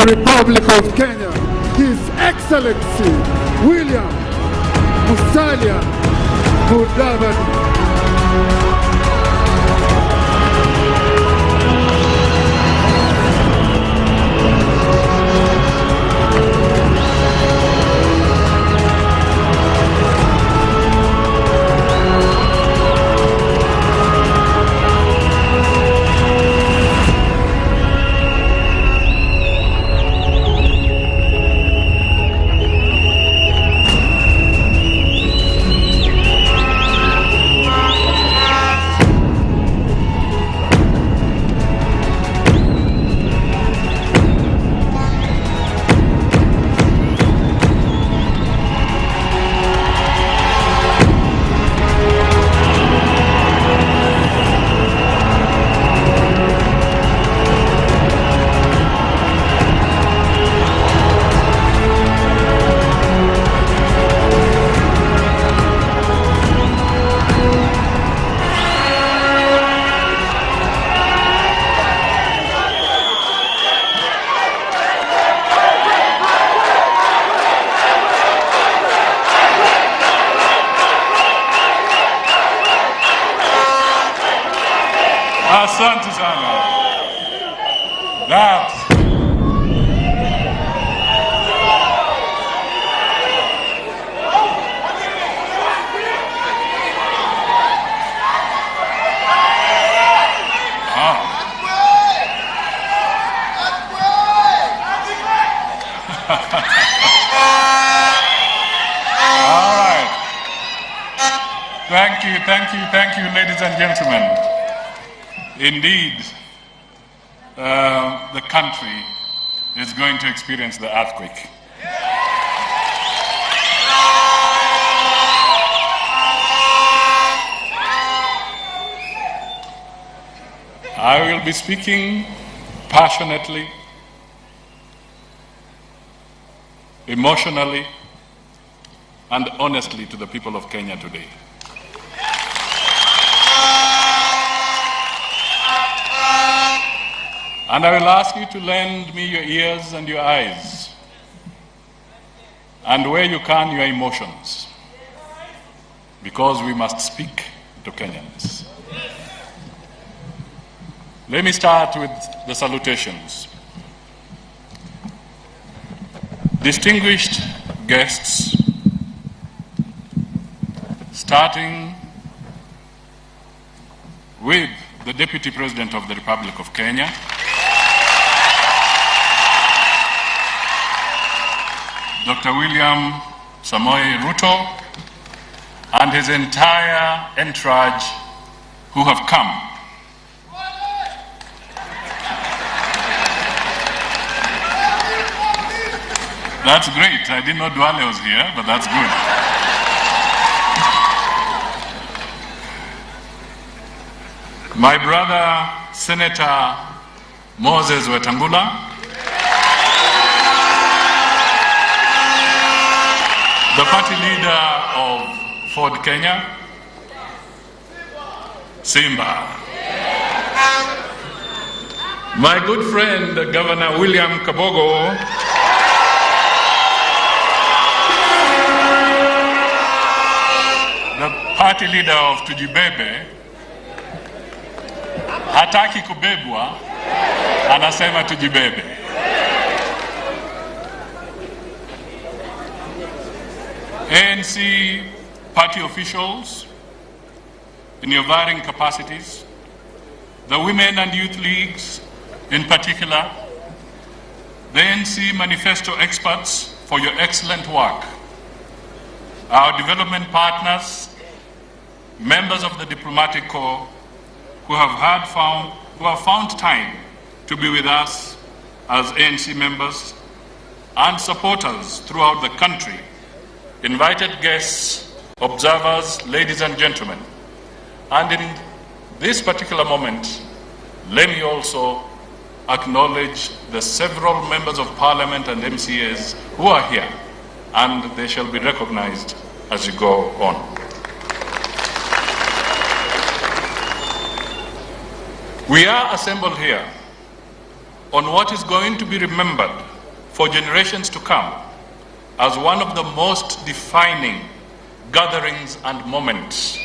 Republic of Kenya, His Excellency William Musalia Mudavadi. Asante sana. That all right. Thank you, ladies and gentlemen. Indeed, the country is going to experience the earthquake. I will be speaking passionately, emotionally, and honestly to the people of Kenya today. And I will ask you to lend me your ears and your eyes, and where you can, your emotions, because we must speak to Kenyans. Let me start with the salutations. Distinguished guests, starting with the Deputy President of the Republic of Kenya, Dr. William Samoei Ruto, and his entire entourage who have come. That's great. I didn't know Duale was here, but that's good. My brother, Senator Moses Wetangula, the party leader of Ford Kenya, Simba. My good friend, Governor William Kabogo, the party leader of Tujibebe, hataki kubebwa, anasema tujibebe. ANC party officials in your varying capacities, the women and youth leagues in particular, the ANC manifesto experts for your excellent work, our development partners, members of the diplomatic corps who have found time to be with us as ANC members, and supporters throughout the country, invited guests, observers, ladies and gentlemen. And in this particular moment, let me also acknowledge the several members of Parliament and MCAs who are here, and they shall be recognized as you go on. We are assembled here on what is going to be remembered for generations to come as one of the most defining gatherings and moments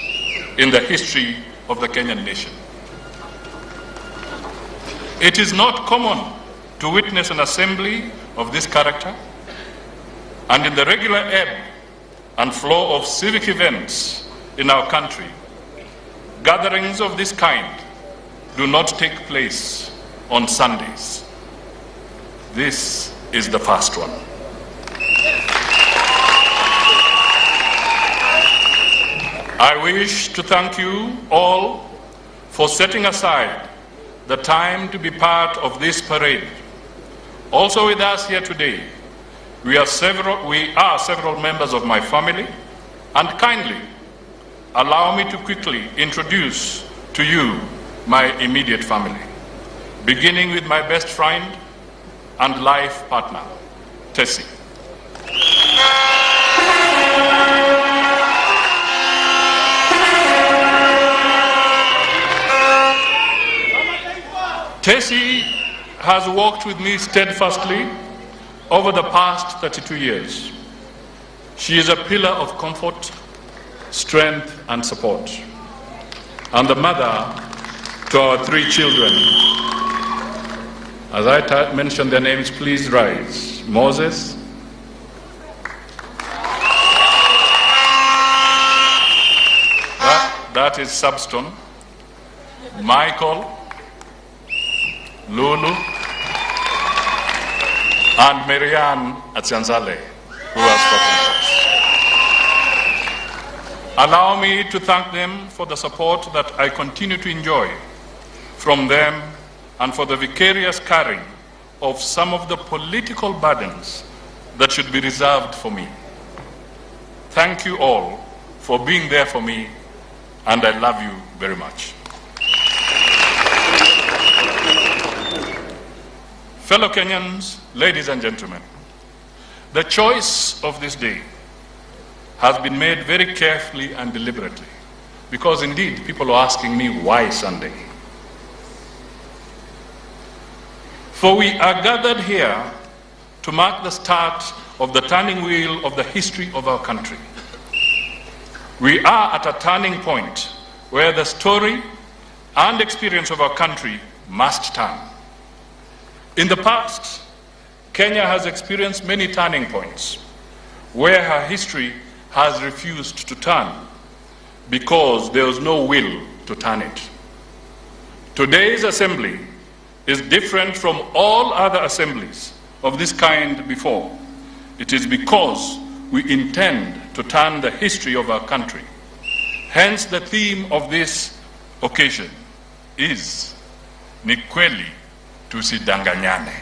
in the history of the Kenyan nation. It is not common to witness an assembly of this character, and in the regular ebb and flow of civic events in our country, gatherings of this kind do not take place on Sundays. This is the first one. I wish to thank you all for setting aside the time to be part of this parade. Also with us here today, we are several members of my family, and kindly allow me to quickly introduce to you my immediate family, beginning with my best friend and life partner, Tessie. Tessie has walked with me steadfastly over the past 32 years. She is a pillar of comfort, strength, and support, and the mother to our 3 children. As I mention their names, please rise. Moses, that is Substone, Michael, Lulu, and Marianne Atsanzale, who has spoken to us. Allow me to thank them for the support that I continue to enjoy from them and for the vicarious carrying of some of the political burdens that should be reserved for me. Thank you all for being there for me, and I love you very much. Fellow Kenyans, ladies and gentlemen, the choice of this day has been made very carefully and deliberately, because indeed people are asking me why Sunday. For we are gathered here to mark the start of the turning wheel of the history of our country. We are at a turning point where the story and experience of our country must turn. In the past, Kenya has experienced many turning points where her history has refused to turn because there was no will to turn it. Today's assembly is different from all other assemblies of this kind before. It is because we intend to turn the history of our country. Hence the theme of this occasion is Ni kweli tusidanganyane.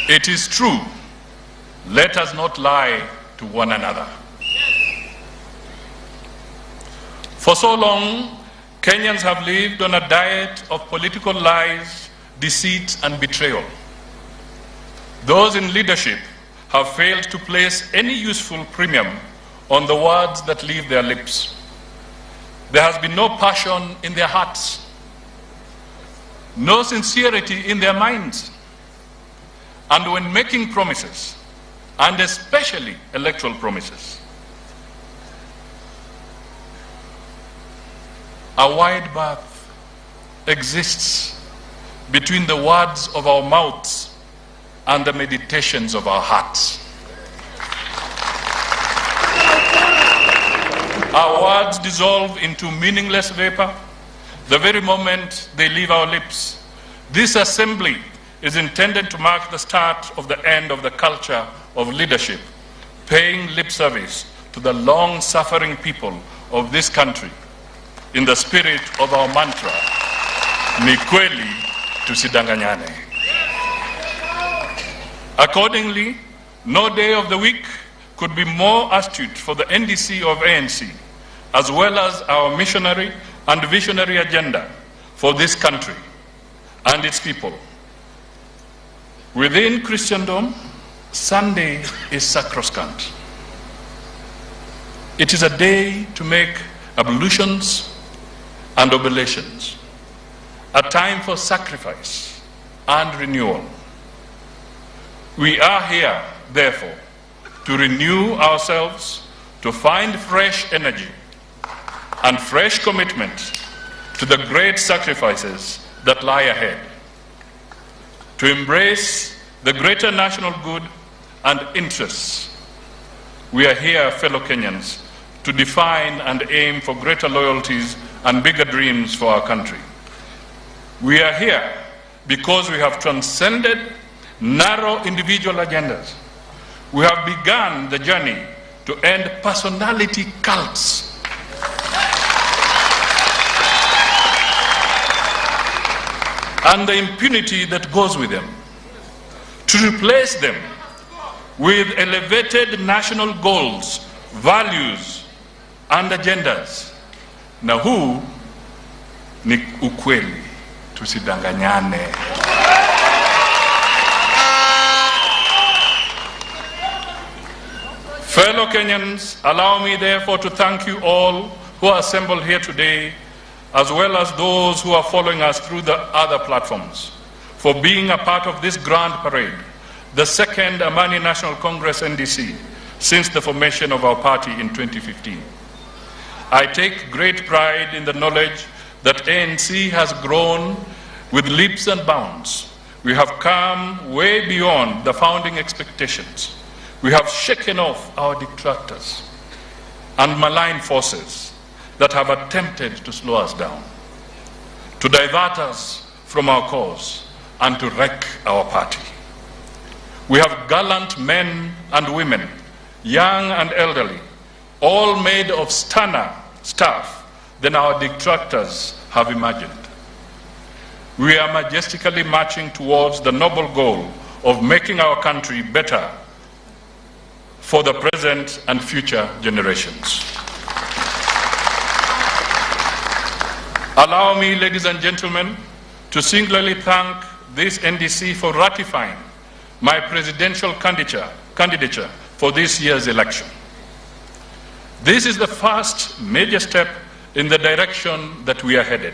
It is true, let us not lie to one another. For so long, Kenyans have lived on a diet of political lies, deceit, and betrayal. Those in leadership have failed to place any useful premium on the words that leave their lips. There has been no passion in their hearts, no sincerity in their minds. And when making promises, and especially electoral promises, a wide gulf exists between the words of our mouths and the meditations of our hearts. Our words dissolve into meaningless vapor the very moment they leave our lips. This assembly is intended to mark the start of the end of the culture of leadership, paying lip service to the long-suffering people of this country in the spirit of our mantra, Ni kweli tusidanganyane. Accordingly, no day of the week could be more astute for the NDC of ANC, as well as our missionary and visionary agenda for this country and its people. Within Christendom, Sunday is sacrosanct. It is a day to make ablutions and oblations, a time for sacrifice and renewal. We are here, therefore, to renew ourselves, to find fresh energy and fresh commitment to the great sacrifices that lie ahead, to embrace the greater national good and interests. We are here, fellow Kenyans, to define and aim for greater loyalties and bigger dreams for our country. We are here because we have transcended narrow individual agendas. We have begun the journey to end personality cults and the impunity that goes with them, to replace them with elevated national goals, values, and agendas. Na huu ni ukweli, tusidanganyane. Fellow Kenyans, allow me therefore to thank you all who are assembled here today, as well as those who are following us through the other platforms, for being a part of this grand parade, the second Amani National Congress NDC since the formation of our party in 2015. I take great pride in the knowledge that ANC has grown with leaps and bounds. We have come way beyond the founding expectations. We have shaken off our detractors and malign forces that have attempted to slow us down, to divert us from our cause, and to wreck our party. We have gallant men and women, young and elderly, all made of sterner stuff than our detractors have imagined. We are majestically marching towards the noble goal of making our country better for the present and future generations. Allow me, ladies and gentlemen, to singularly thank this NDC for ratifying my presidential candidature for this year's election. This is the first major step in the direction that we are headed.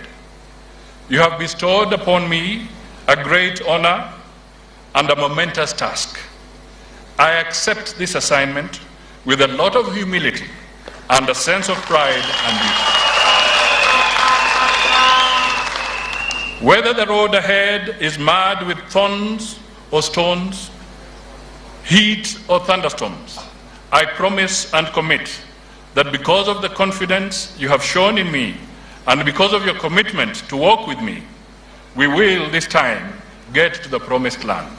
You have bestowed upon me a great honor and a momentous task. I accept this assignment with a lot of humility and a sense of pride and duty. Whether the road ahead is marred with thorns or stones, heat or thunderstorms, I promise and commit that because of the confidence you have shown in me and because of your commitment to walk with me, we will this time get to the promised land.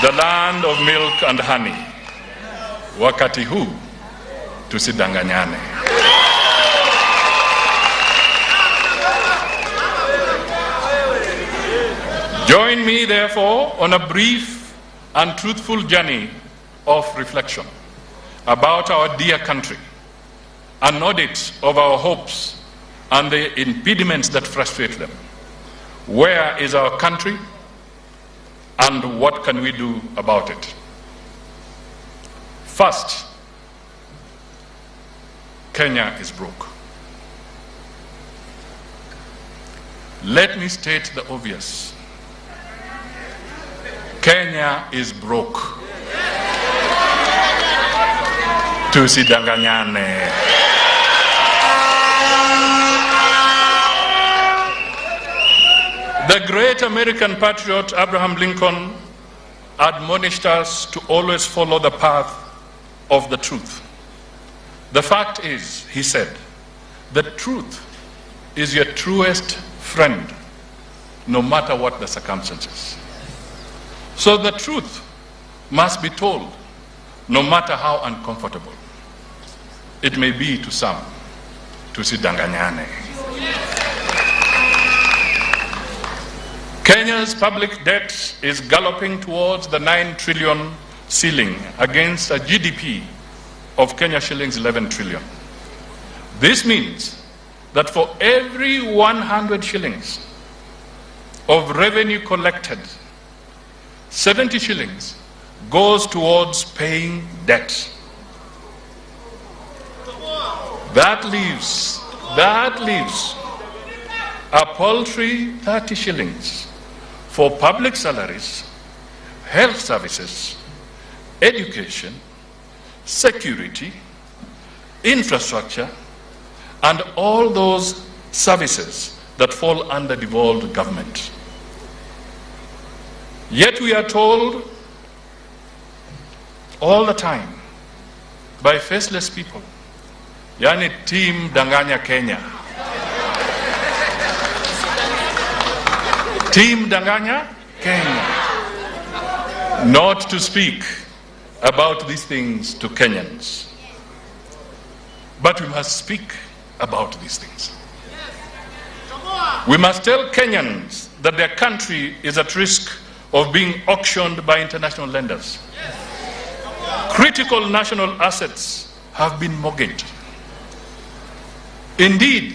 The land of milk and honey. Wakati huu tusidanganyane. Join me, therefore, on a brief and truthful journey of reflection about our dear country, an audit of our hopes and the impediments that frustrate them. Where is our country, and what can we do about it? First, Kenya is broke. Let me state the obvious. Kenya is broke. Tusidanganyane. The great American patriot Abraham Lincoln admonished us to always follow the path of the truth. The fact is, he said, the truth is your truest friend, no matter what the circumstances. So the truth must be told, no matter how uncomfortable it may be to some. Tusidanganyane. Kenya's public debt is galloping towards the 9 trillion ceiling against a GDP of Kenya shillings 11 trillion. This means that for every 100 shillings of revenue collected, 70 shillings goes towards paying debt. That leaves a paltry 30 shillings for public salaries, health services, education, security, infrastructure, and all those services that fall under devolved government. Yet we are told all the time by faceless people, yani team Danganya Kenya. Team Danganya Kenya. Not to speak about these things to Kenyans. But we must speak about these things. We must tell Kenyans that their country is at risk of being auctioned by international lenders. Critical national assets have been mortgaged. Indeed,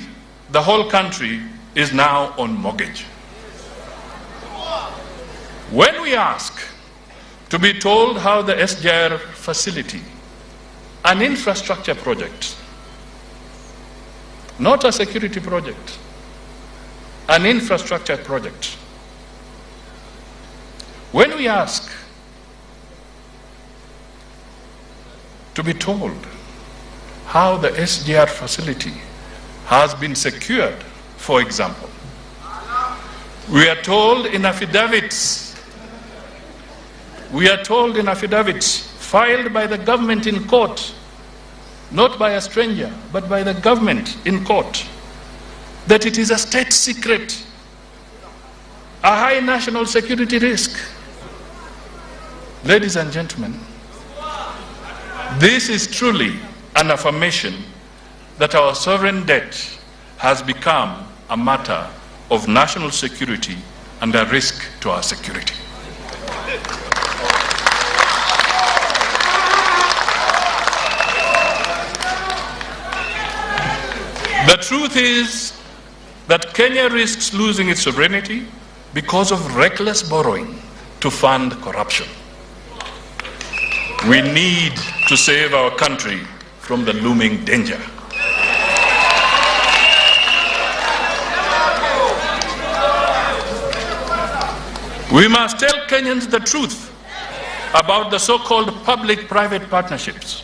the whole country is now on mortgage. When we ask to be told how the SGR facility, an infrastructure project, not a security project, an infrastructure project, when we ask to be told how the SGR facility has been secured, for example, we are told in affidavits filed by the government in court, not by a stranger, but by the government in court, that it is a state secret, a high national security risk. Ladies and gentlemen, this is truly an affirmation that our sovereign debt has become a matter of national security and a risk to our security. The truth is that Kenya risks losing its sovereignty because of reckless borrowing to fund corruption. We need to save our country from the looming danger. We must tell Kenyans the truth about the so-called public-private partnerships.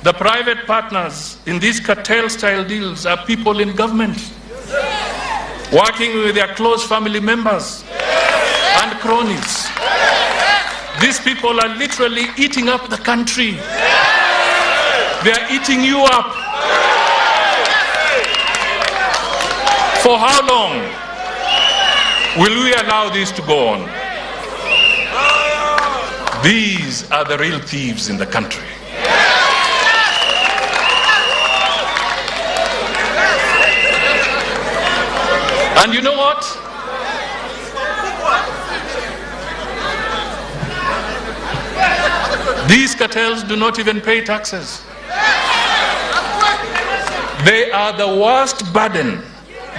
The private partners in these cartel-style deals are people in government, working with their close family members and cronies. These people are literally eating up the country. They are eating you up. For how long will we allow this to go on? These are the real thieves in the country. And you know what? These cartels do not even pay taxes. They are the worst burden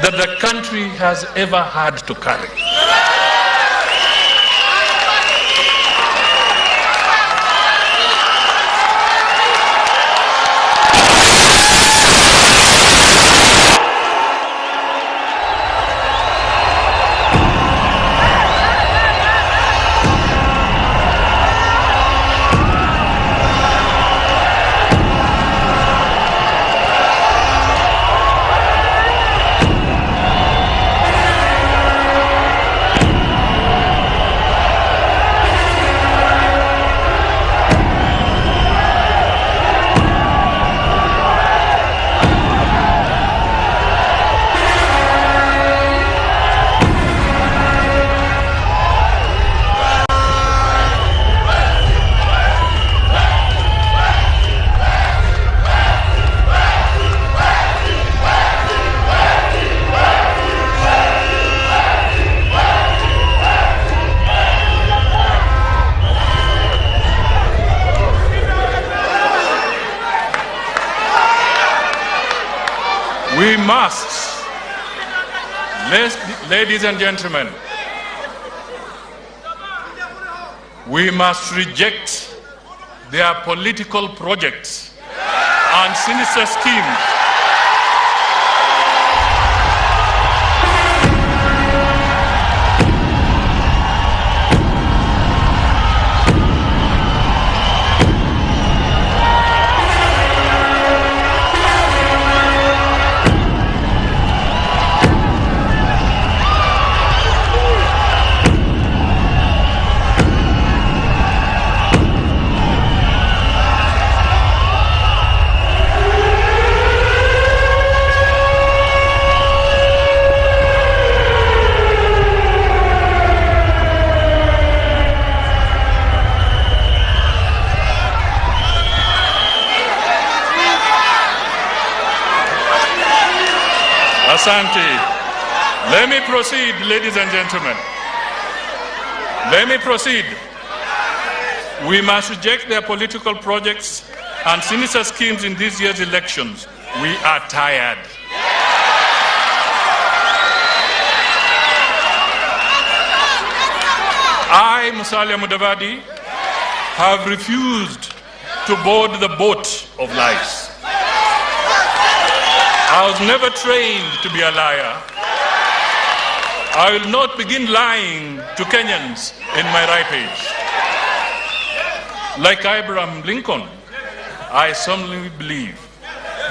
that the country has ever had to carry. We must, ladies and gentlemen, we must reject their political projects and sinister schemes. Asante. Let me proceed, ladies and gentlemen. Let me proceed. We must reject their political projects and sinister schemes in this year's elections. We are tired. I, Musalia Mudavadi, have refused to board the boat of lies. I was never trained to be a liar. I will not begin lying to Kenyans in my ripe age. Like Abraham Lincoln, I solemnly believe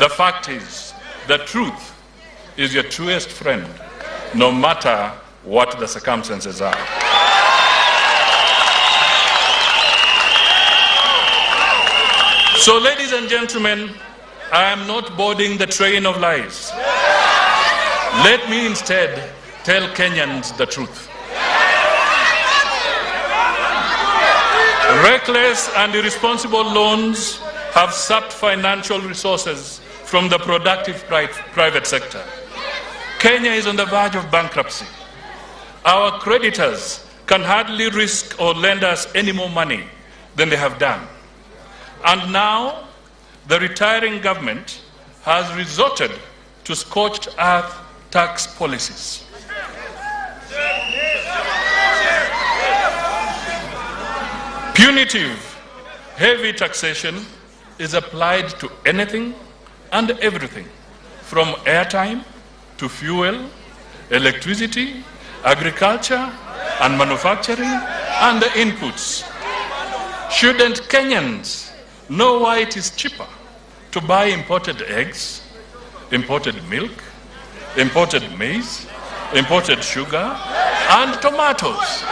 the fact is the truth is your truest friend, no matter what the circumstances are. So, ladies and gentlemen, I am not boarding the train of lies. Let me instead tell Kenyans the truth. Reckless and irresponsible loans have sapped financial resources from the productive private sector. Kenya is on the verge of bankruptcy. Our creditors can hardly risk or lend us any more money than they have done. And now, the retiring government has resorted to scorched earth tax policies. Punitive, heavy taxation is applied to anything and everything, from airtime to fuel, electricity, agriculture, and manufacturing, and the inputs. Shouldn't Kenyans know why it is cheaper to buy imported eggs, imported milk, imported maize, imported sugar, and tomatoes?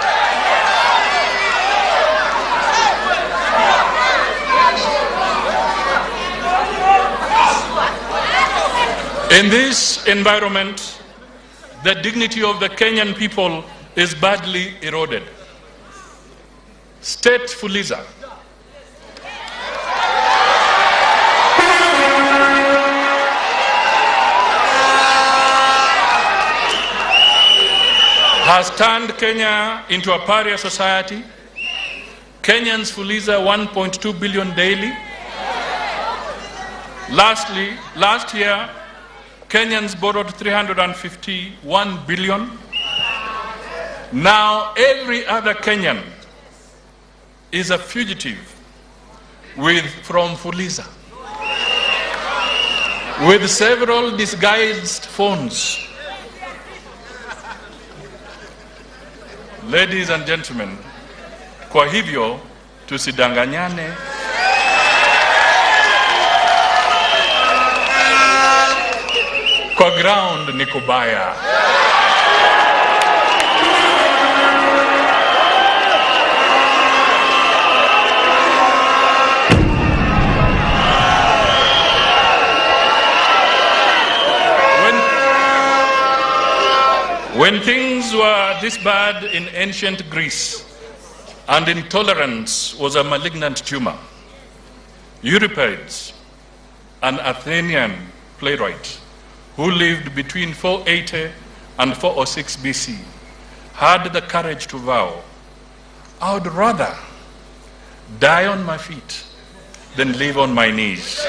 In this environment, the dignity of the Kenyan people is badly eroded. State Fuliza has turned Kenya into a pariah society. Kenyans Fuliza 1.2 billion daily. Lastly, last year, Kenyans borrowed 351 billion. Now every other Kenyan is a fugitive from Fuliza, with several disguised phones. Ladies and gentlemen, kwa hivyo tusidanganyane. Kwa ground ni kubaya. When things were this bad in ancient Greece and intolerance was a malignant tumor, Euripides, an Athenian playwright who lived between 480 and 406 BC, had the courage to vow, I would rather die on my feet than live on my knees.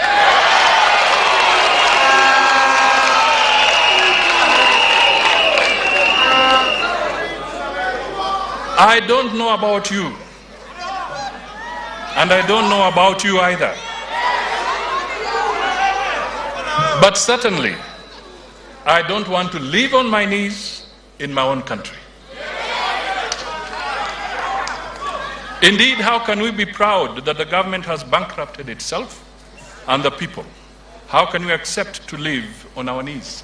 I don't know about you, and I don't know about you either. But certainly, I don't want to live on my knees in my own country. Indeed, how can we be proud that the government has bankrupted itself and the people? How can we accept to live on our knees?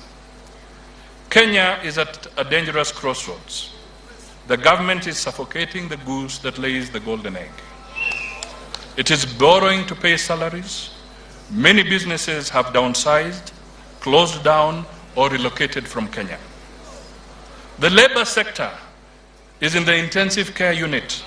Kenya is at a dangerous crossroads. The government is suffocating the goose that lays the golden egg. It is borrowing to pay salaries. Many businesses have downsized, closed down, or relocated from Kenya. The labor sector is in the intensive care unit.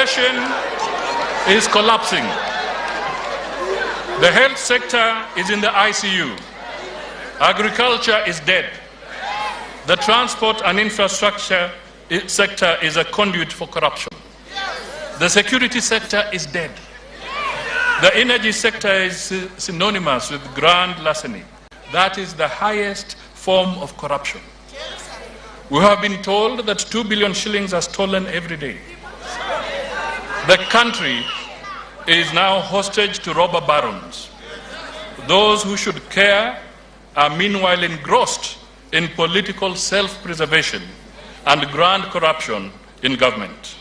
Education is collapsing. The health sector is in the ICU. Agriculture is dead. The transport and infrastructure sector is a conduit for corruption. The security sector is dead. The energy sector is synonymous with grand larceny. That is the highest form of corruption. We have been told that 2 billion shillings are stolen every day. The country is now hostage to robber barons. Those who should care are meanwhile engrossed in political self-preservation and grand corruption in government.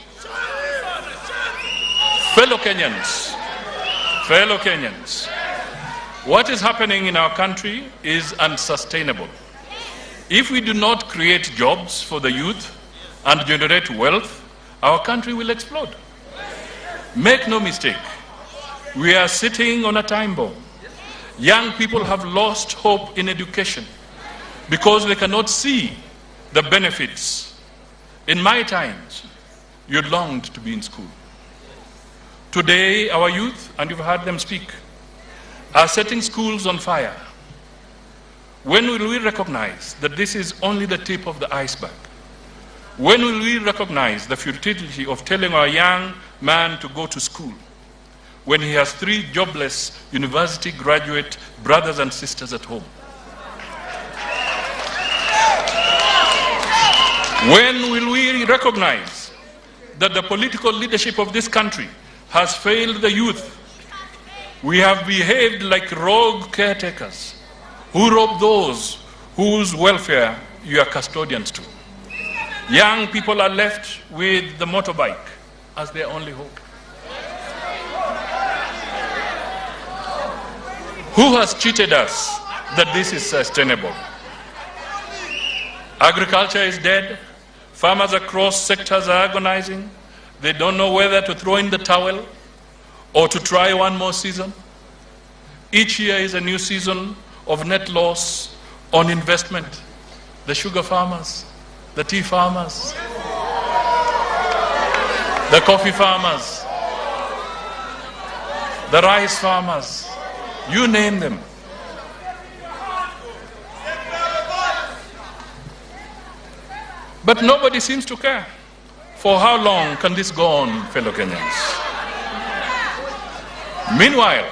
Fellow Kenyans, what is happening in our country is unsustainable. If we do not create jobs for the youth and generate wealth, our country will explode. Make no mistake, we are sitting on a time bomb. Young people have lost hope in education because they cannot see the benefits. In my times, you longed to be in school. Today, our youth, and you've heard them speak, are setting schools on fire. When will we recognize that this is only the tip of the iceberg? When will we recognize the futility of telling our young man to go to school when he has 3 jobless university graduate brothers and sisters at home? When will we recognize that the political leadership of this country has failed the youth? We have behaved like rogue caretakers who rob those whose welfare you are custodians to. Young people are left with the motorbike as their only hope. Who has cheated us that this is sustainable? Agriculture is dead. Farmers across sectors are agonizing. They don't know whether to throw in the towel or to try one more season. Each year is a new season of net loss on investment. The sugar farmers, the tea farmers, the coffee farmers, the rice farmers, you name them. But nobody seems to care. For how long can this go on, fellow Kenyans? Meanwhile,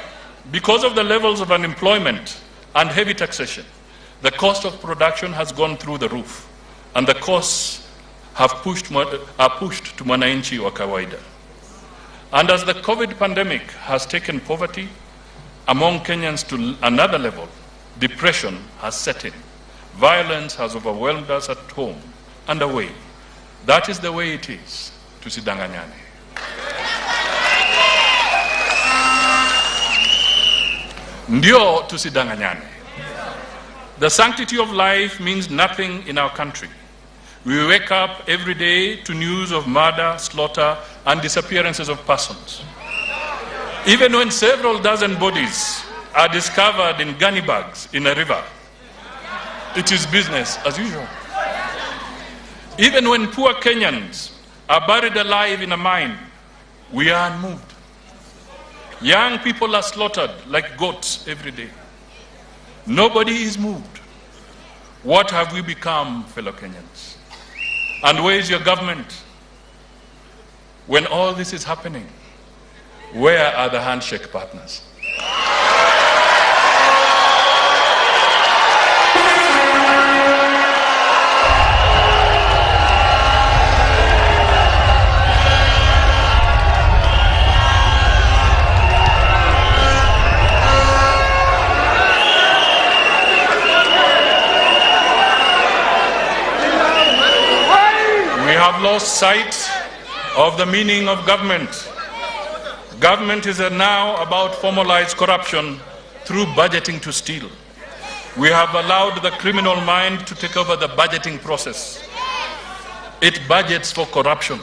because of the levels of unemployment and heavy taxation, the cost of production has gone through the roof, and the costs are pushed to mwananchi wa kawaida. And as the COVID pandemic has taken poverty among Kenyans to another level, depression has set in. Violence has overwhelmed us at home and away. That is the way it is. Tusidanganyane. Ndio tusidanganyane. The sanctity of life means nothing in our country. We wake up every day to news of murder, slaughter, and disappearances of persons. Even when several dozen bodies are discovered in gunny bags in a river, it is business as usual. Even when poor Kenyans are buried alive in a mine, we are unmoved. Young people are slaughtered like goats every day. Nobody is moved. What have we become, fellow Kenyans? And where is your government? When all this is happening, where are the handshake partners? We have lost sight of the meaning of government. Government is now about formalized corruption through budgeting to steal. We have allowed the criminal mind to take over the budgeting process. It budgets for corruption.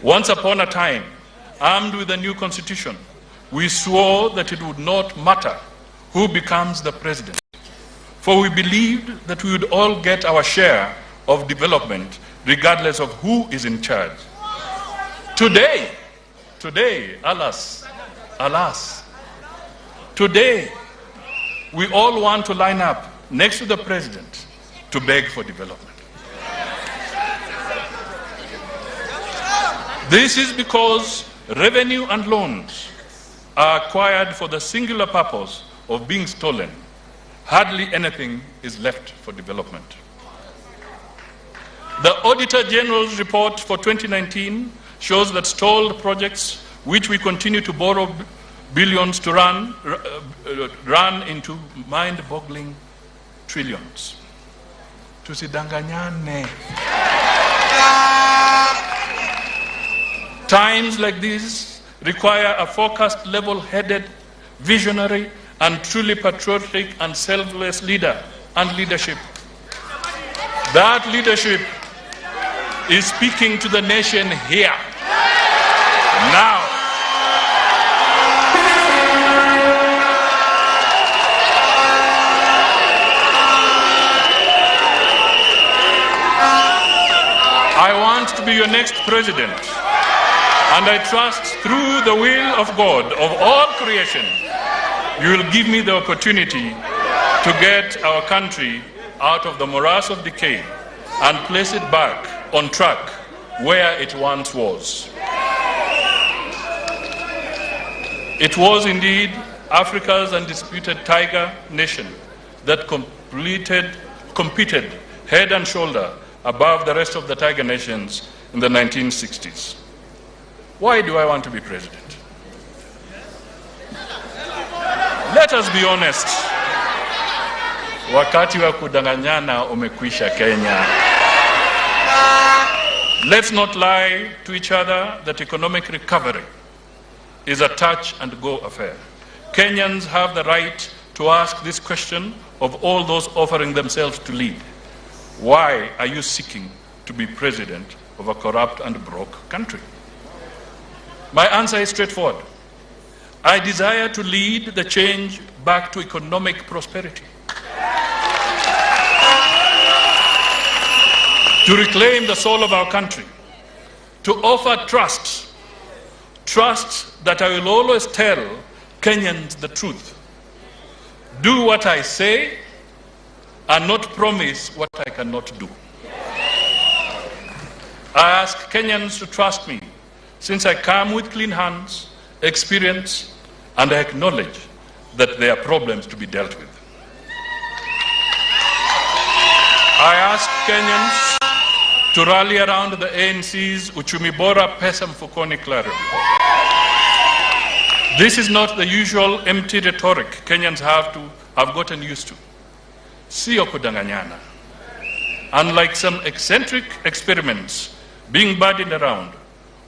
Once upon a time, armed with a new constitution, we swore that it would not matter who becomes the president, for we believed that we would all get our share of development regardless of who is in charge. Today, alas, today, we all want to line up next to the president to beg for development. This is because revenue and loans are acquired for the singular purpose of being stolen. Hardly anything is left for development. The Auditor General's report for 2019 shows that stalled projects, which we continue to borrow billions to run into mind-boggling trillions. Tusidanganyane. Times like these require a focused, level-headed, visionary, and truly patriotic and selfless leader and leadership. That leadership is speaking to the nation here, now. I want to be your next president, and I trust through the will of God of all creation, you will give me the opportunity to get our country out of the morass of decay and place it back on track where it once was. It was indeed Africa's undisputed tiger nation that competed head and shoulder above the rest of the tiger nations in the 1960s. Why do I want to be president? Let us be honest. Wakati wa kudanganyana umekwisha Kenya. Let's not lie to each other that economic recovery is a touch and go affair. Kenyans have the right to ask this question of all those offering themselves to lead. Why are you seeking to be president of a corrupt and broke country? My answer is straightforward. I desire to lead the change back to economic prosperity, to reclaim the soul of our country, to offer trust that I will always tell Kenyans the truth. Do what I say and not promise what I cannot do. I ask Kenyans to trust me, since I come with clean hands, experience, and I acknowledge that there are problems to be dealt with. I ask Kenyans to rally around the ANC's Uchumi Bora Pesa Mfukoni clarity. This is not the usual empty rhetoric Kenyans have gotten used to. Sio kudanganyana. Unlike some eccentric experiments being bandied around,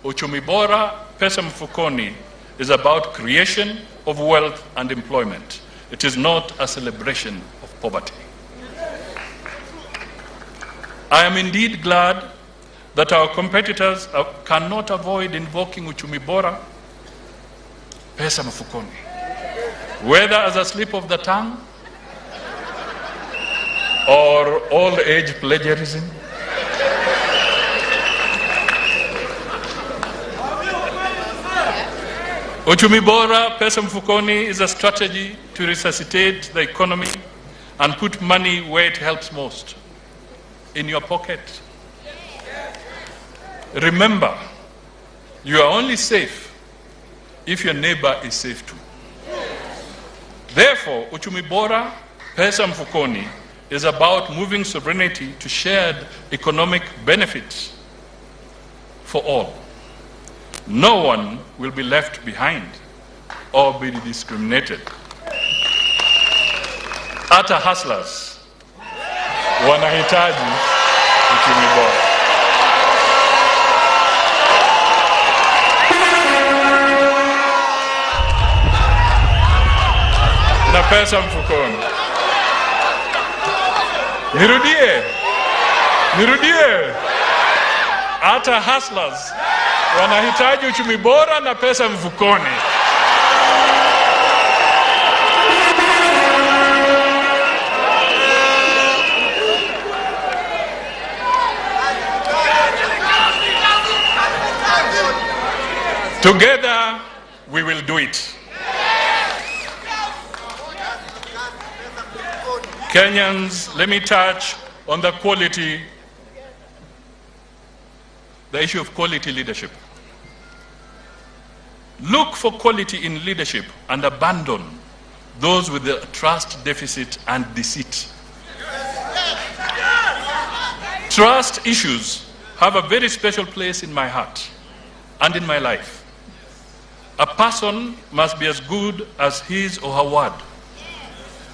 Uchumi Bora Pesa Mfukoni is about creation of wealth and employment. It is not a celebration of poverty. I am indeed glad that our competitors cannot avoid invoking Uchumi Bora Pesa Mfukoni, whether as a slip of the tongue or old age plagiarism. Uchumi Bora Pesa Mfukoni is a strategy to resuscitate the economy and put money where it helps most, in your pocket. Remember, you are only safe if your neighbor is safe too. Therefore, Uchumi Bora Pesa Mfukoni is about moving sovereignty to shared economic benefits for all. No one will be left behind or be discriminated. Hata hustlers wanahitaji uchumi bora. Na pesa mfukoni. Nirudie. Hata hustlers wanahitaji uchumi bora na pesa mfukoni. Together, we will do it. Kenyans, let me touch on the issue of quality leadership. Look for quality in leadership and abandon those with the trust deficit and deceit. Trust issues have a very special place in my heart and in my life. A person must be as good as his or her word.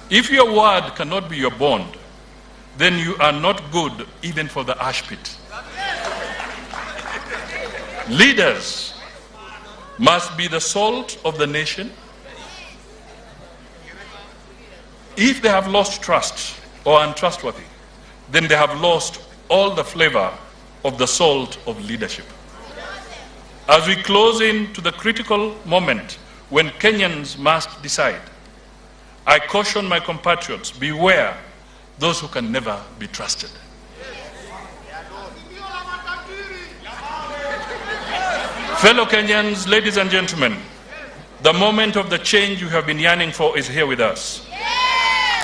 If your word cannot be your bond, then you are not good even for the ash pit. Leaders must be the salt of the nation. If they have lost trust or are untrustworthy, then they have lost all the flavor of the salt of leadership. As we close in to the critical moment when Kenyans must decide, I caution my compatriots, beware those who can never be trusted. Fellow Kenyans, ladies and gentlemen, the moment of the change you have been yearning for is here with us.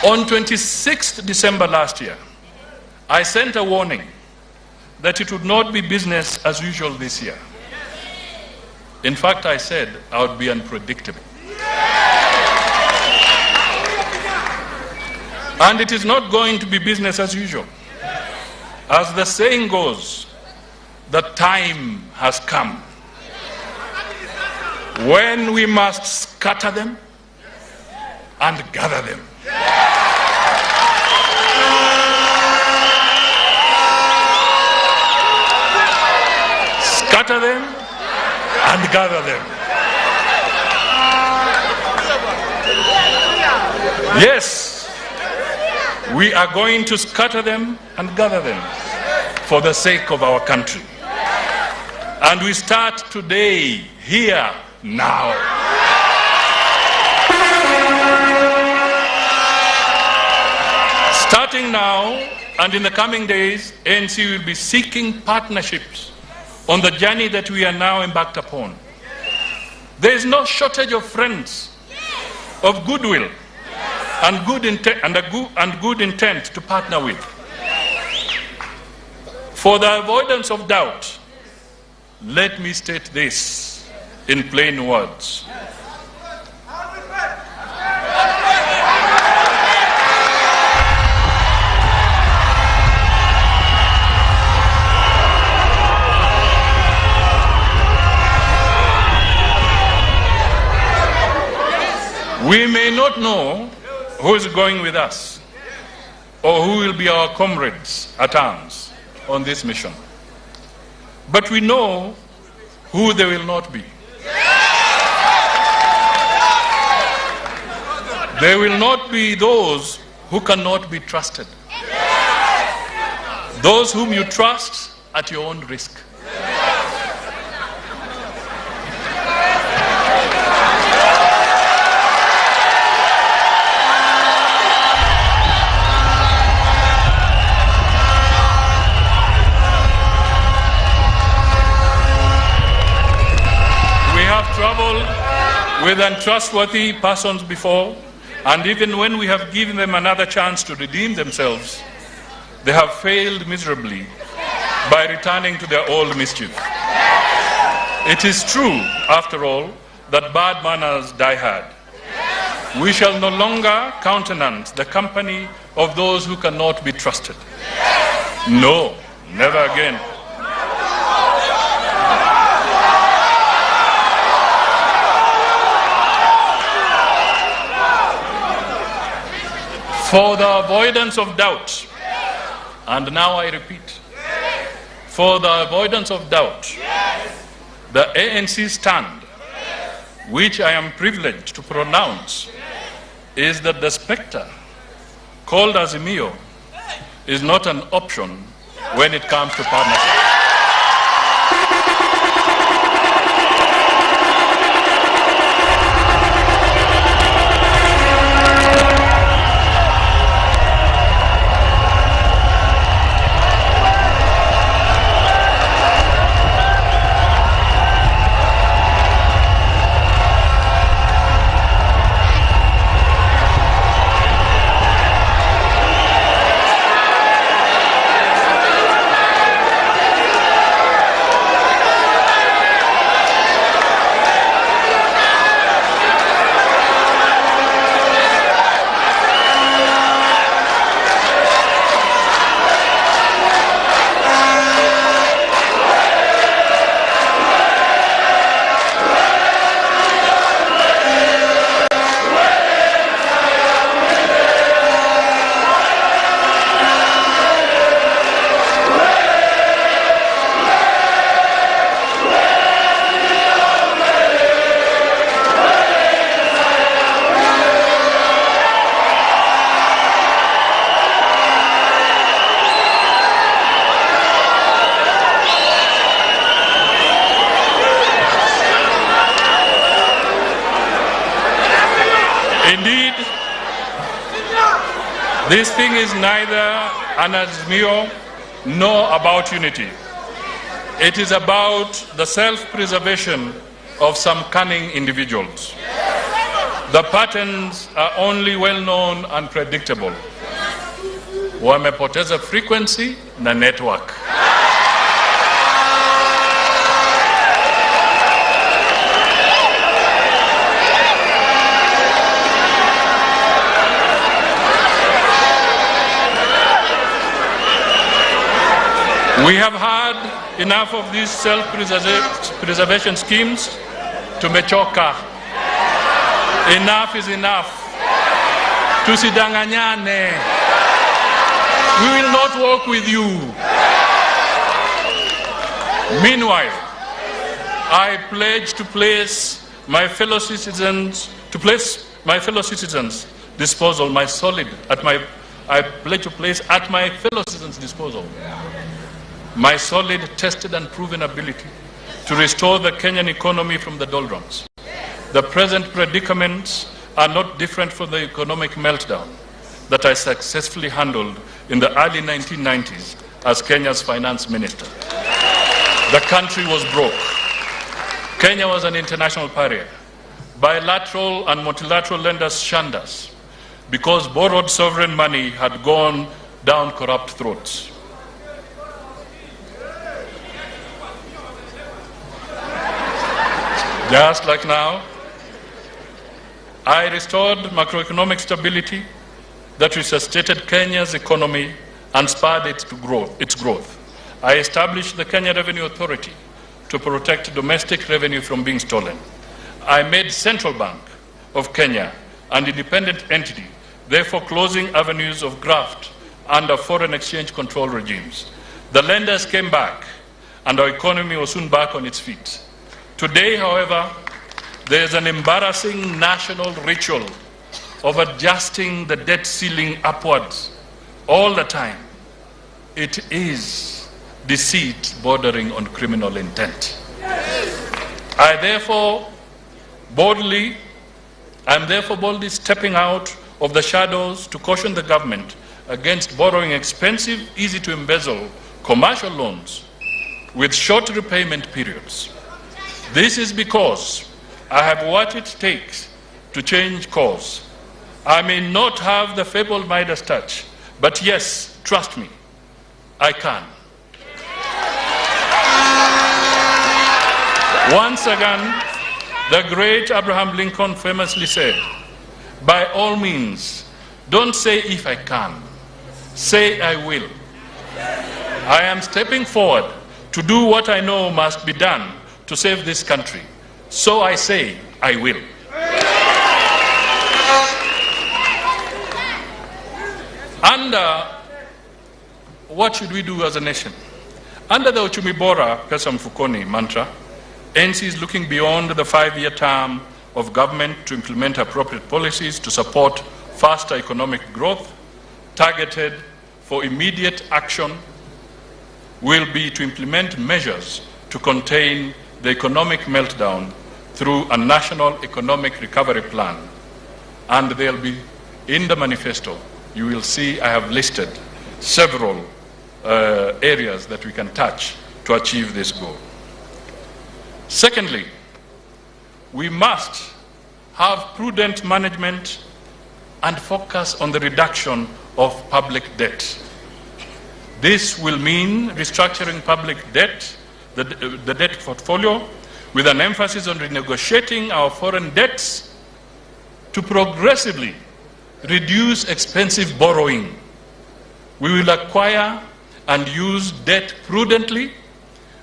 On 26th December last year, I sent a warning that it would not be business as usual this year. In fact, I said I would be unpredictable. And it is not going to be business as usual. As the saying goes, the time has come when we must scatter them and gather them. Scatter them and gather them. Yes, we are going to scatter them and gather them for the sake of our country. And we start today, here, now. Starting now and in the coming days, ANC will be seeking partnerships on the journey that we are now embarked upon. There is no shortage of friends, of goodwill, and good intent to partner with. For the avoidance of doubt, let me state this in plain words. We may not know who is going with us or who will be our comrades at arms on this mission. But we know who they will not be. They will not be those who cannot be trusted. Those whom you trust at your own risk. Traveled with untrustworthy persons before, and even when we have given them another chance to redeem themselves, they have failed miserably by returning to their old mischief. It is true, after all, that bad manners die hard. We shall no longer countenance the company of those who cannot be trusted. No, never again. For the avoidance of doubt, and now I repeat, for the avoidance of doubt, the ANC stand, which I am privileged to pronounce, is that the spectre called Azimio is not an option when it comes to partnership. Indeed, this thing is neither an azimio nor about unity. It is about the self-preservation of some cunning individuals. The patterns are only well-known and predictable. Wamepoteza frequency na network. We have had enough of these self-preservation schemes. Tumechoka. Enough is enough. Tusidanganyane. We will not work with you. Meanwhile, I pledge to place my fellow citizens disposal I pledge to place at my fellow citizens' disposal my solid, tested and proven ability to restore the Kenyan economy from the doldrums. The present predicaments are not different from the economic meltdown that I successfully handled in the early 1990s as Kenya's finance minister. The country was broke. Kenya was an international pariah. Bilateral and multilateral lenders shunned us because borrowed sovereign money had gone down corrupt throats. Just like now, I restored macroeconomic stability that resuscitated Kenya's economy and spurred its growth. I established the Kenya Revenue Authority to protect domestic revenue from being stolen. I made Central Bank of Kenya an independent entity, therefore closing avenues of graft under foreign exchange control regimes. The lenders came back and our economy was soon back on its feet. Today, however, there is an embarrassing national ritual of adjusting the debt ceiling upwards all the time. It is deceit bordering on criminal intent. I am therefore boldly stepping out of the shadows to caution the government against borrowing expensive, easy to embezzle commercial loans with short repayment periods. This is because I have what it takes to change course. I may not have the fabled Midas touch, but yes, trust me, I can. Once again, the great Abraham Lincoln famously said, by all means, don't say if I can, say I will. I am stepping forward to do what I know must be done to save this country. So I say, I will. Under what should we do as a nation? Under the Uchumi Bora Pesa Mfukoni mantra, NC is looking beyond the 5-year term of government to implement appropriate policies to support faster economic growth. Targeted for immediate action will be to implement measures to contain the economic meltdown through a national economic recovery plan. And there'll be, in the manifesto, you will see I have listed several areas that we can touch to achieve this goal. Secondly, we must have prudent management and focus on the reduction of public debt. This will mean restructuring public debt, the debt portfolio, with an emphasis on renegotiating our foreign debts to progressively reduce expensive borrowing. We will acquire and use debt prudently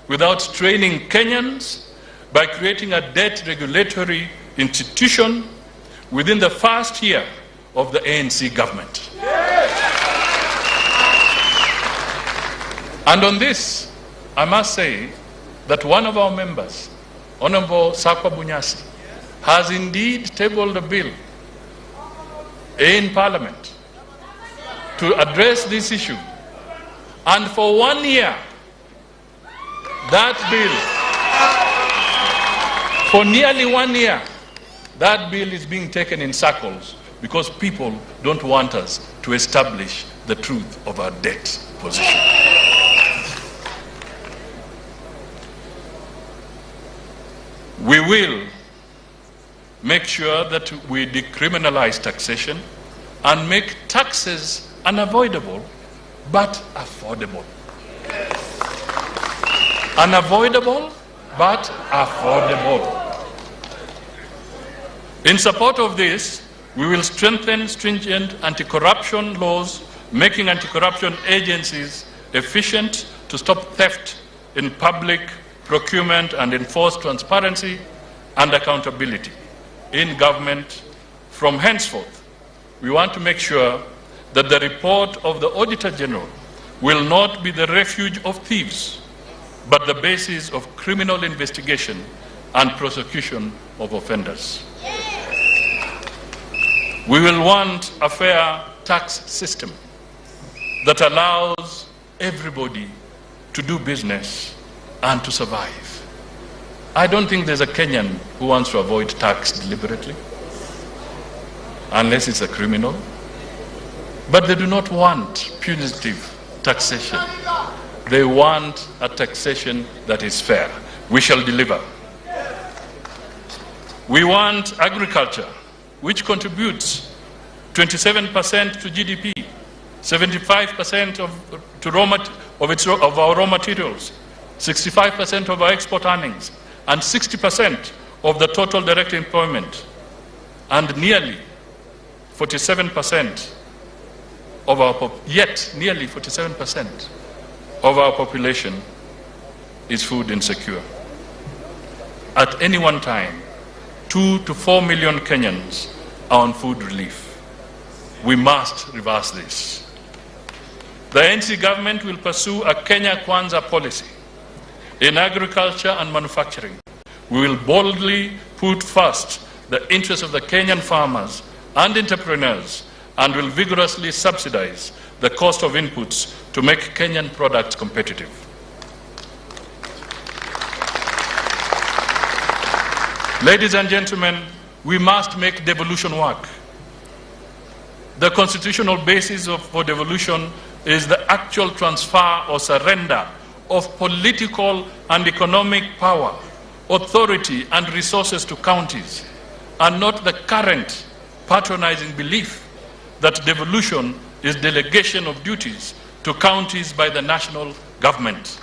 without straining Kenyans by creating a debt regulatory institution within the first year of the ANC government. And on this, I must say that one of our members, Honorable Sakwa Bunyasi, has indeed tabled a bill in Parliament to address this issue. And for 1 year, that bill, for nearly 1 year, that bill is being taken in circles because people don't want us to establish the truth of our debt position. We will make sure that we decriminalize taxation and make taxes unavoidable but affordable. Unavoidable but affordable. In support of this, we will strengthen stringent anti-corruption laws, making anti-corruption agencies efficient to stop theft in public procurement and enforce transparency and accountability in government. From henceforth, we want to make sure that the report of the Auditor General will not be the refuge of thieves, but the basis of criminal investigation and prosecution of offenders. We will want a fair tax system that allows everybody to do business and to survive. I don't think there's a Kenyan who wants to avoid tax deliberately, unless it's a criminal. But they do not want punitive taxation. They want a taxation that is fair. We shall deliver. We want agriculture, which contributes 27% to GDP, 75% of our raw materials, 65% of our export earnings, and 60% of the total direct employment, and nearly 47% of our nearly 47% of our population is food insecure. At any one time, 2 to 4 million Kenyans are on food relief. We must reverse this. The NC government will pursue a Kenya Kwanza policy in agriculture and manufacturing. We will boldly put first the interests of the Kenyan farmers and entrepreneurs, and will vigorously subsidize the cost of inputs to make Kenyan products competitive. Ladies and gentlemen, we must make devolution work. The constitutional basis for devolution is the actual transfer or surrender of political and economic power, authority, and resources to counties, and not the current patronizing belief that devolution is delegation of duties to counties by the national government.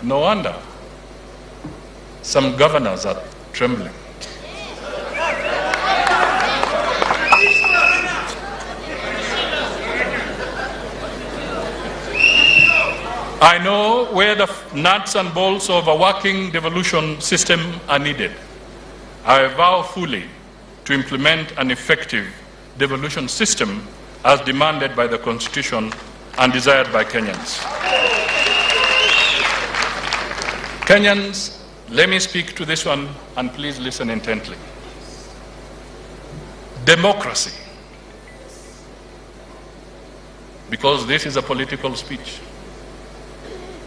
No wonder some governors are trembling. I know where the nuts and bolts of a working devolution system are needed. I vow fully to implement an effective devolution system as demanded by the Constitution and desired by Kenyans. Kenyans, let me speak to this one, and please listen intently. Democracy, because this is a political speech,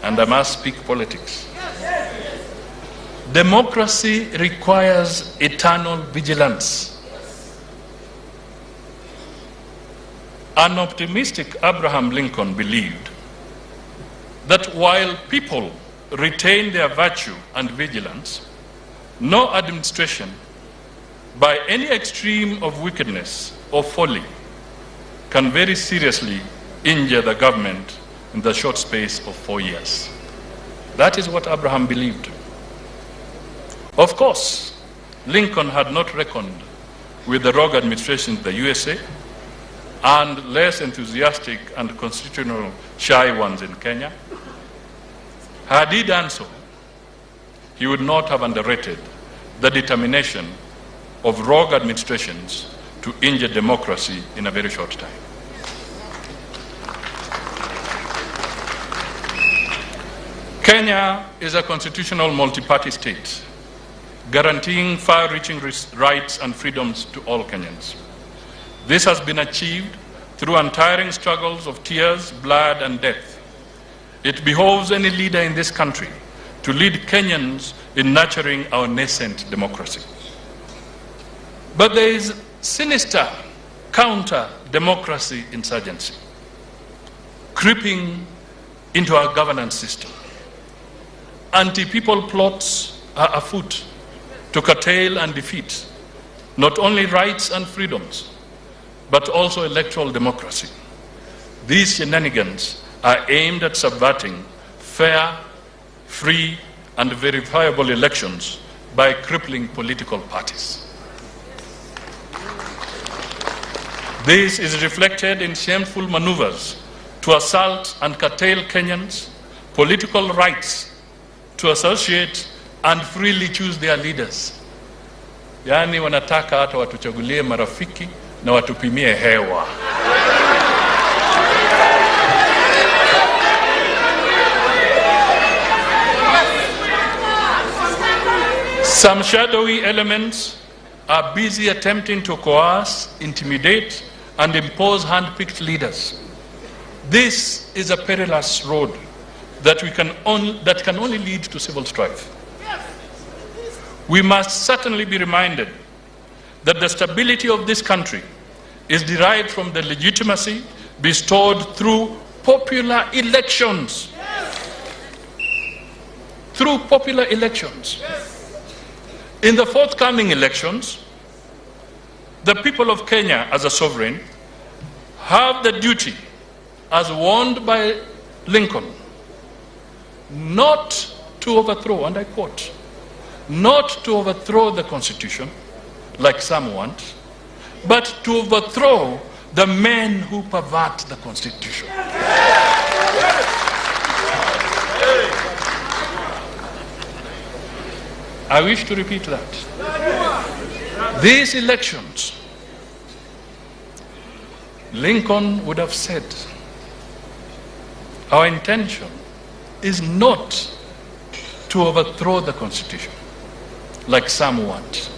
and I must speak politics. Democracy requires eternal vigilance. An optimistic Abraham Lincoln believed that while people retain their virtue and vigilance, no administration, by any extreme of wickedness or folly, can very seriously injure the government in the short space of 4 years. That is what Abraham believed. Of course, Lincoln had not reckoned with the rogue administration in the USA and less enthusiastic and constitutional shy ones in Kenya. Had he done so, he would not have underrated the determination of rogue administrations to injure democracy in a very short time. Kenya is a constitutional multi-party state, guaranteeing far-reaching rights and freedoms to all Kenyans. This has been achieved through untiring struggles of tears, blood, and death. It behoves any leader in this country to lead Kenyans in nurturing our nascent democracy. But there is sinister counter-democracy insurgency creeping into our governance system. Anti-people plots are afoot to curtail and defeat not only rights and freedoms, but also electoral democracy. These shenanigans are aimed at subverting fair, free, and verifiable elections by crippling political parties. This is reflected in shameful maneuvers to assault and curtail Kenyans' political rights to associate and freely choose their leaders. Yaani wanataka hata watuchagulie marafiki na watupimie hewa. Some shadowy elements are busy attempting to coerce, intimidate, and impose hand-picked leaders. This is a perilous road that can only lead to civil strife. We must certainly be reminded that the stability of this country is derived from the legitimacy bestowed through popular elections. Through popular elections. In the forthcoming elections, the people of Kenya as a sovereign have the duty, as warned by Lincoln, not to overthrow, and I quote, not to overthrow the Constitution, like some want, but to overthrow the men who pervert the Constitution. I wish to repeat that. These elections, Lincoln would have said, our intention is not to overthrow the Constitution, like some want,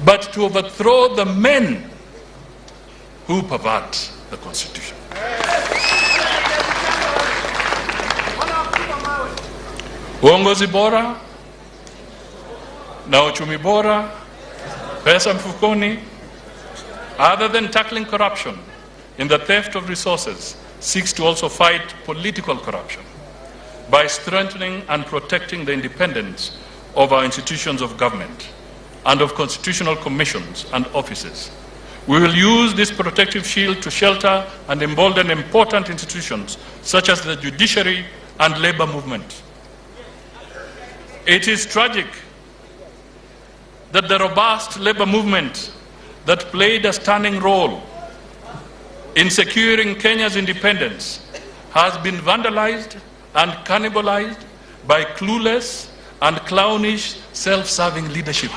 but to overthrow the men who pervert the Constitution. Uongozi bora na uchumi bora, pesa mfukoni, other than tackling corruption in the theft of resources, seeks to also fight political corruption by strengthening and protecting the independence of our institutions of government and of constitutional commissions and offices. We will use this protective shield to shelter and embolden important institutions such as the judiciary and labor movement. It is tragic that the robust labor movement that played a stunning role in securing Kenya's independence has been vandalized and cannibalized by clueless and clownish self-serving leadership.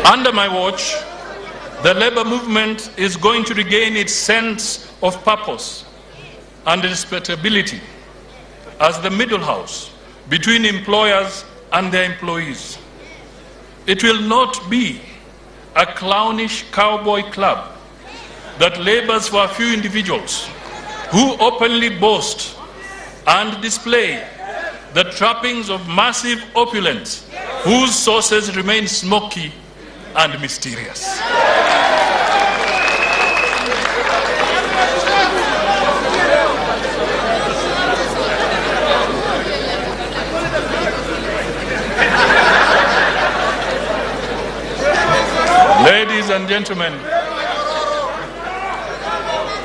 Under my watch, the labor movement is going to regain its sense of purpose and respectability as the middle house between employers and their employees. It will not be a clownish cowboy club that labors for a few individuals who openly boast and display the trappings of massive opulence whose sources remain smoky and mysterious. Ladies and gentlemen,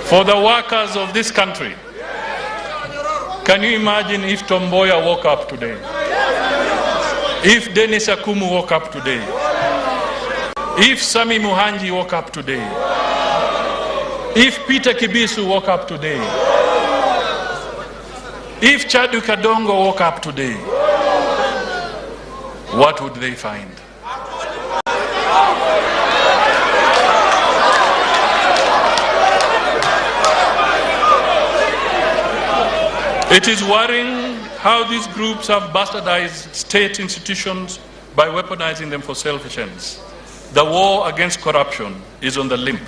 for the workers of this country, can you imagine if Tomboya woke up today? If Dennis Akumu woke up today? If Sami Muhanji woke up today? If Peter Kibisu woke up today? If Chadu Kadongo woke up today? What would they find? It is worrying how these groups have bastardized state institutions by weaponizing them for selfish ends. The war against corruption is on the limb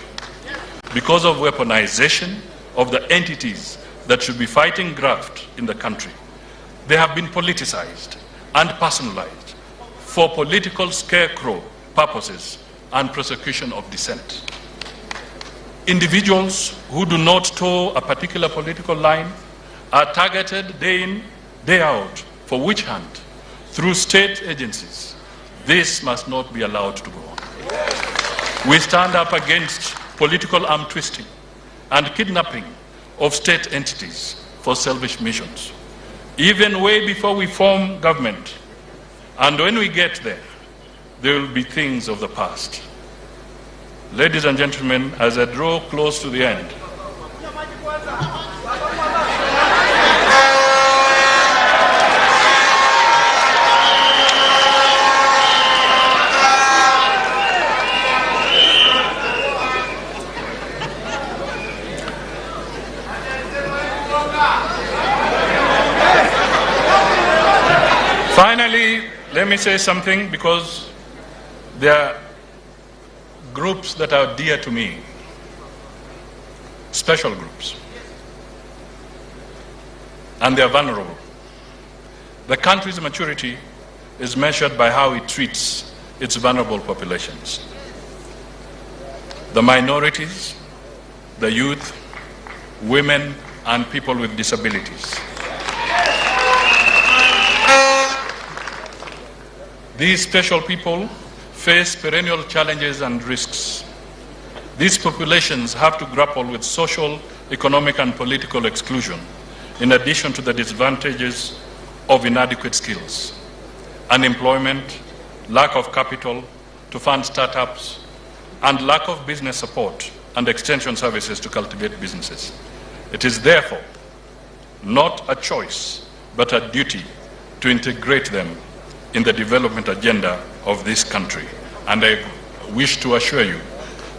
because of weaponization of the entities that should be fighting graft in the country. They have been politicized and personalized for political scarecrow purposes and prosecution of dissent. Individuals who do not toe a particular political line are targeted day in, day out for witch hunt through state agencies. This must not be allowed to go on. We stand up against political arm twisting and kidnapping of state entities for selfish missions, even way before we form government. And when we get there, there will be things of the past. Ladies and gentlemen, as I draw close to the end, finally, let me say something, because there are groups that are dear to me, special groups, and they are vulnerable. The country's maturity is measured by how it treats its vulnerable populations. The minorities, the youth, women, and people with disabilities. These special people face perennial challenges and risks. These populations have to grapple with social, economic, and political exclusion, in addition to the disadvantages of inadequate skills, unemployment, lack of capital to fund startups, and lack of business support and extension services to cultivate businesses. It is therefore not a choice, but a duty to integrate them in the development agenda of this country. And I wish to assure you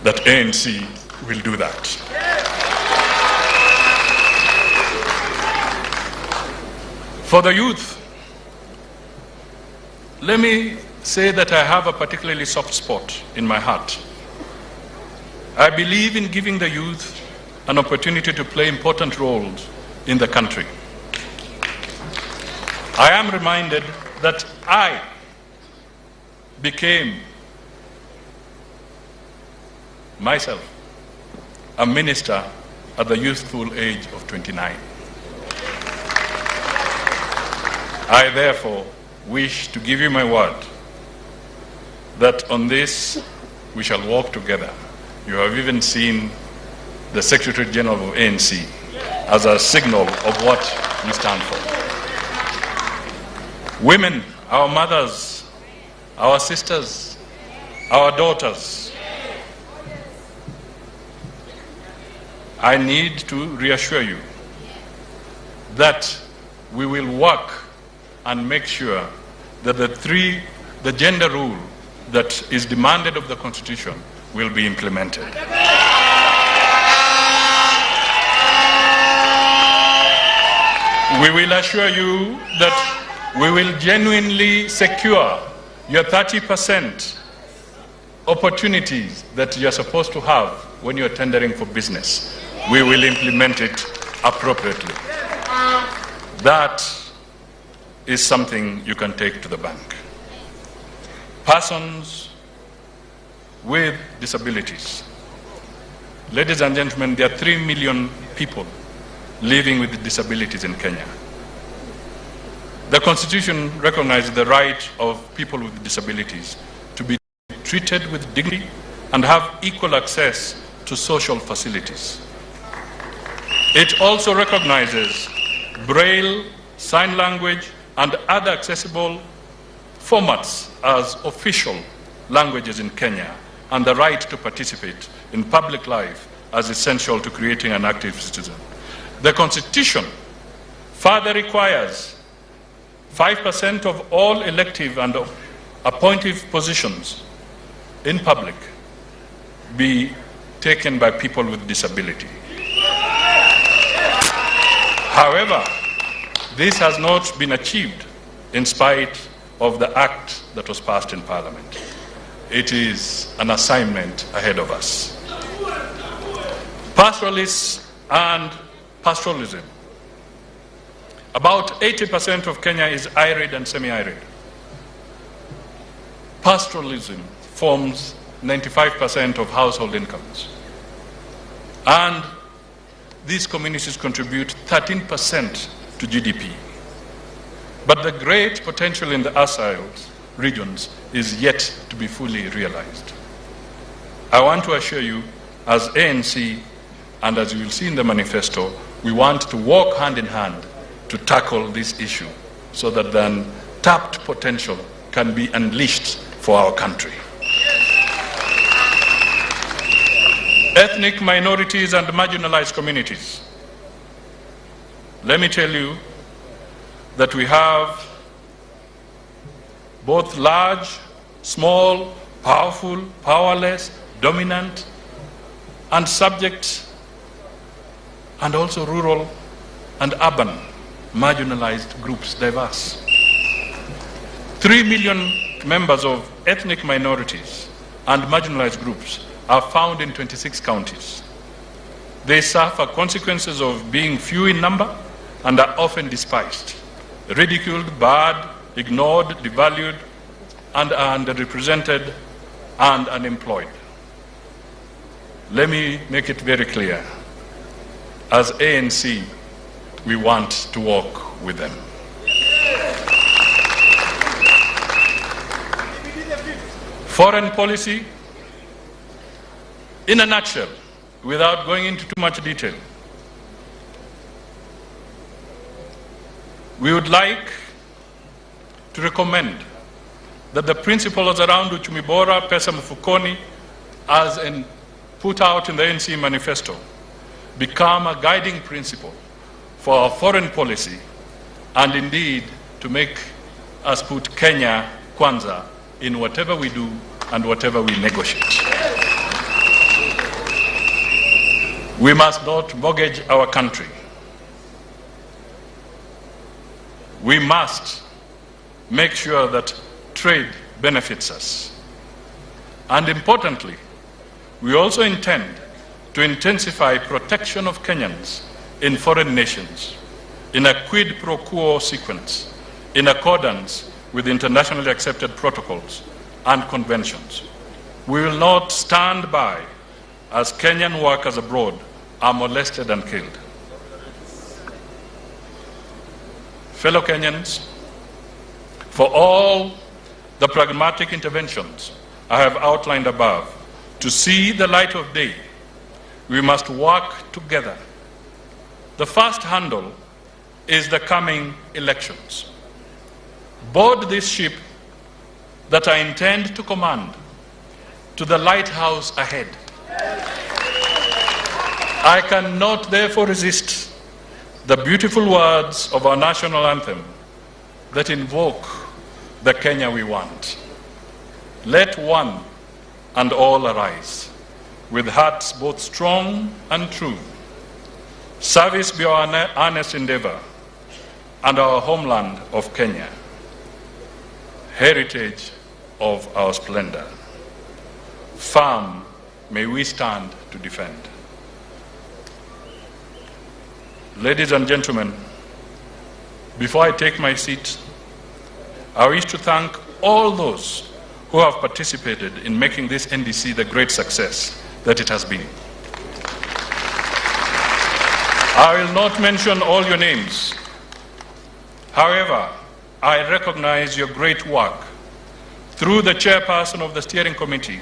that ANC will do that. For the youth, let me say that I have a particularly soft spot in my heart. I believe in giving the youth an opportunity to play important roles in the country. I am reminded that I became myself a minister at the youthful age of 29. I therefore wish to give you my word that on this we shall work together. You have even seen the Secretary General of ANC as a signal of what we stand for. Women, our mothers, our sisters, our daughters, I need to reassure you that we will work and make sure that the gender rule that is demanded of the Constitution will be implemented. We will assure you that we will genuinely secure your 30% opportunities that you're supposed to have when you're tendering for business. We will implement it appropriately. That is something you can take to the bank. Persons with disabilities. Ladies and gentlemen, there are 3 million people living with disabilities in Kenya. The Constitution recognizes the right of people with disabilities to be treated with dignity and have equal access to social facilities. It also recognizes Braille, sign language, and other accessible formats as official languages in Kenya, and the right to participate in public life as essential to creating an active citizen. The Constitution further requires 5% of all elective and appointive positions in public be taken by people with disability. However, this has not been achieved in spite of the act that was passed in Parliament. it is an assignment ahead of us. Pastoralists and pastoralism. About 80% of Kenya is arid and semi-arid. Pastoralism forms 95% of household incomes. And these communities contribute 13% to GDP. But the great potential in the arsile regions is yet to be fully realized. I want to assure you, as ANC, and as you will see in the manifesto, we want to work hand in hand to tackle this issue so that the untapped potential can be unleashed for our country. Ethnic minorities and marginalized communities. Let me tell you that we have both large, small, powerful, powerless, dominant, and subject, and also rural and urban marginalized groups, diverse. 3 million members of ethnic minorities and marginalized groups are found in 26 counties. They suffer consequences of being few in number and are often despised, ridiculed, barred, ignored, devalued, and are underrepresented and unemployed. Let me make it very clear. As ANC, we want to work with them. Foreign policy, in a nutshell, without going into too much detail, we would like to recommend that the principles around Uchumi Bora, Pesa Mfukoni, as put out in the ANC manifesto, become a guiding principle for our foreign policy, and indeed to make us put Kenya Kwanza in whatever we do and whatever we negotiate. We must not mortgage our country. We must make sure that trade benefits us. And importantly, we also intend to intensify protection of Kenyans in foreign nations in a quid pro quo sequence in accordance with internationally accepted protocols and conventions. We will not stand by as Kenyan workers abroad are molested and killed. Fellow Kenyans, for all the pragmatic interventions I have outlined above, to see the light of day, we must work together. The first handle is the coming elections. Board this ship that I intend to command to the lighthouse ahead. I cannot therefore resist the beautiful words of our national anthem that invoke the Kenya we want. Let one and all arise, with hearts both strong and true. Service be our earnest endeavor, and our homeland of Kenya, heritage of our splendor. Firm may we stand to defend. Ladies and gentlemen, before I take my seat, I wish to thank all those who have participated in making this NDC the great success that it has been. I will not mention all your names. However, I recognize your great work through the chairperson of the steering committee,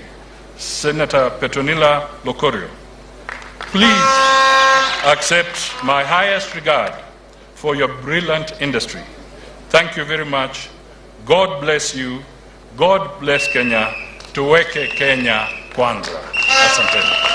Senator Petronila Lokorio. Please accept my highest regard for your brilliant industry. Thank you very much. God bless you. God bless Kenya. Tuweke Kenya kwanza. Asanteni.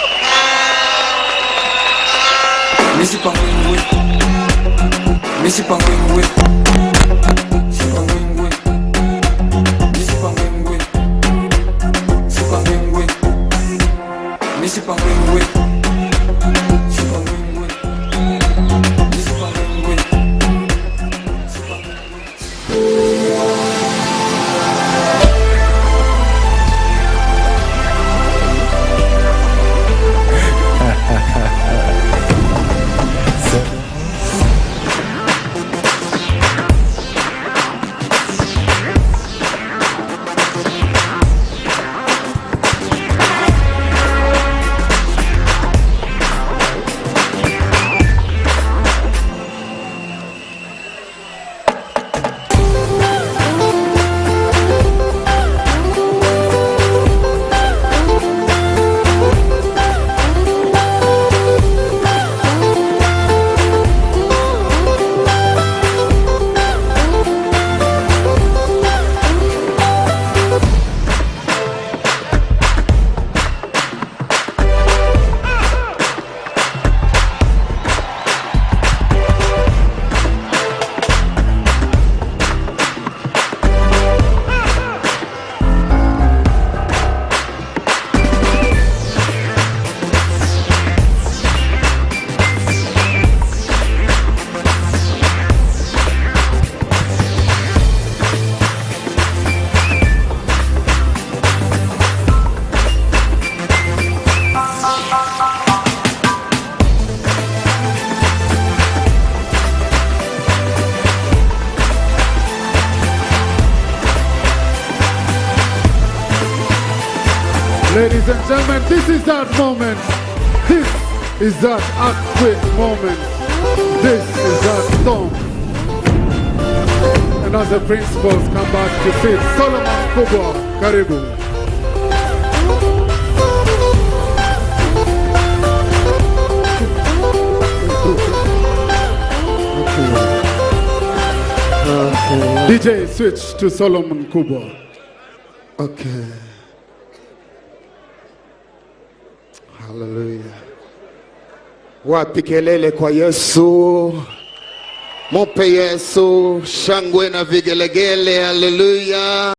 Ladies and gentlemen, this is that moment. This is that earthquake moment. This is that storm. And as the principals come back to sit, Solomon Kubwa, karibu. DJ, switch to Solomon Kubwa. Okay. Hallelujah. Wapi kelele kwa Yesu. Mupe Yesu shangwe na vigelegele. Hallelujah.